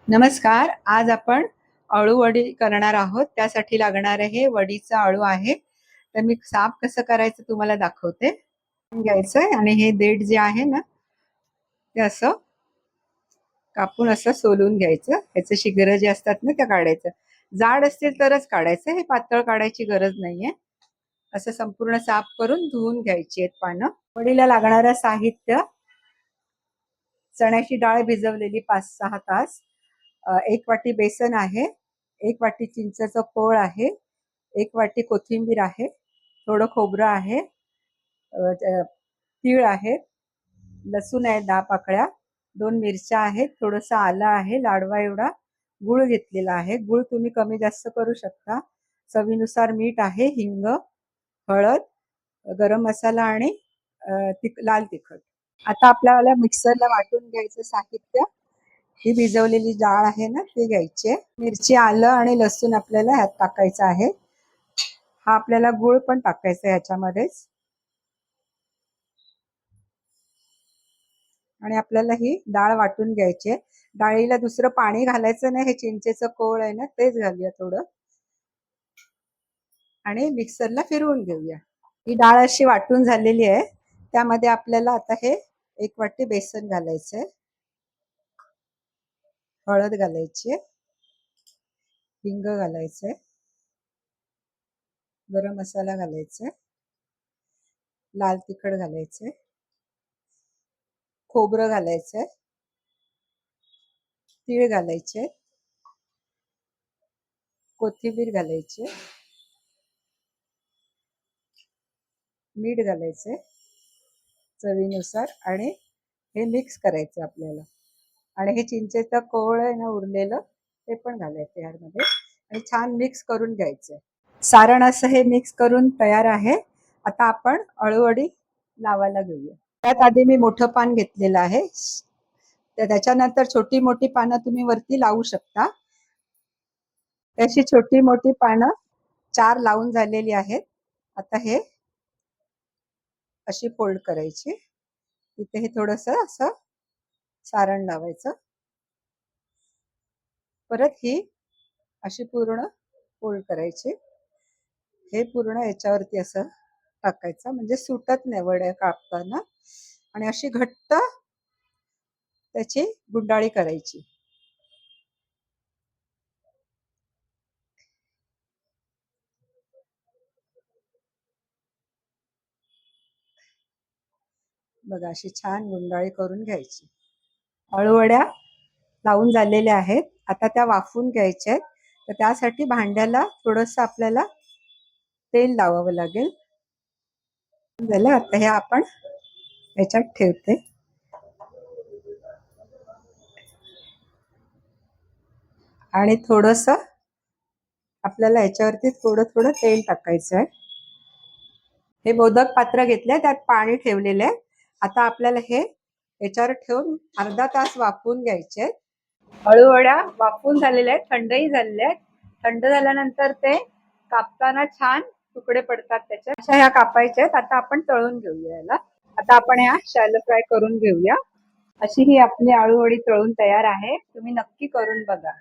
नमस्कार. आज आपण अळूवडी करणार आहोत. त्यासाठी लागणार हे वडीचा अळू आहे. तर मी साफ कसं करायचं तुम्हाला दाखवते. घ्यायचंय आणि हे देठ जे आहे ना ते असं कापून असं सोलून घ्यायचं. ह्याचे शिगर जे असतात ना त्या काढायचं. जाड असतील तरच काढायचं. हे पातळ काढायची गरज नाहीये. असं संपूर्ण साफ करून धुवून घ्यायची आहेत पानं. वडीला लागणारं साहित्य: चण्याची डाळ भिजवलेली 5-6 तास, 1 वाटी बेसन आहे, 1 वाटी चिंचेचं कोळ आहे, 1 वाटी कोथिंबीर आहे, थोडं खोबरं आहे, तीळ आहेत, लसूण आहे 10 पाकळ्या, 2 मिरच्या आहेत, थोडंसं आलं आहे, लाडवा एवढा, गूळ घेतलेला आहे. गूळ तुम्ही कमी जास्त करू शकता. चवीनुसार मीठ आहे, हिंग, हळद, गरम मसाला आणि लाल तिखट. आता आपल्याला मिक्सरला वाटून घ्यायचं साहित्य. ही भिजवलेली डाळ आहे ना ती घ्यायची. मिरची, आलं आणि लसूण आपल्याला ह्यात टाकायचं आहे. हा आपल्याला गूळ पण टाकायचा आहे ह्याच्यामध्येच. आणि आपल्याला ही डाळ वाटून घ्यायची. डाळीला दुसरं पाणी घालायचं नाही. हे चिंचेचं कोळ आहे ना तेच घालूया थोडं आणि मिक्सरला फिरवून घेऊया. ही डाळ अशी वाटून झालेली आहे. त्यामध्ये आपल्याला आता हे 1 वाटी बेसन घालायचंय, हळद घालायची, हिंग घालायचंय, गरम मसाला घालायचा, लाल तिखट घालायचंय, खोबरं घालायचंय, तीळ घालायचे, कोथिंबीर घालायची, मीठ घालायचे चवीनुसार आणि हे मिक्स करायचं आपल्याला. आणि हे चिंचेचं कोळ आहे ना उरलेलं ते पण घालायचं यामध्ये आणि छान मिक्स करून घ्यायचं. सारण असं हे मिक्स करून तयार आहे. आता आपण अळूवडी लावायला घेऊया. त्यात आधी मी मोठं पान घेतलेलं आहे. त्याच्यानंतर छोटी मोठी पानं तुम्ही वरती लावू शकता. त्याची छोटी मोठी पानं 4 लावून झालेली आहेत. आता हे अशी फोल्ड करायची. इथे हे थोडंसं असं सारण लावायचं. परत ही अशी पूर्ण फोल्ड करायची. हे पूर्ण याच्यावरती असं टाकायचं म्हणजे सुटत नाही वड्या कापताना. आणि अशी घट्ट त्याची गुंडाळी करायची. बघा अशी छान गुंडाळी करून घ्यायची. अळूवड्या लावून झालेल्या आहेत. आता त्या वाफवून घ्यायच्या आहेत. तर त्यासाठी भांड्याला थोडंसं आपल्याला तेल लावावं लागेल. झालं. आता हे आपण याच्यात ठेवते आणि थोडंसं आपल्याला याच्यावरती थोडं थोडं तेल टाकायचं आहे. हे मोदक पात्र घेतले, त्यात पाणी ठेवलेलं आहे. आता आपल्याला हे याच्यावर ठेवून अर्धा तास वाफवून घ्यायचे. अळूवड्या वाफवून झालेल्या आहेत, थंडही झालेल्या आहेत. थंड झाल्यानंतर ते कापताना छान तुकडे पडतात त्याच्यात. अशा ह्या कापायच्या आहेत. आता आपण तळून घेऊया याला. आता आपण ह्या शॅलो फ्राय करून घेऊया. अशी ही आपली अळूवडी तळून तयार आहे. तुम्ही नक्की करून बघा.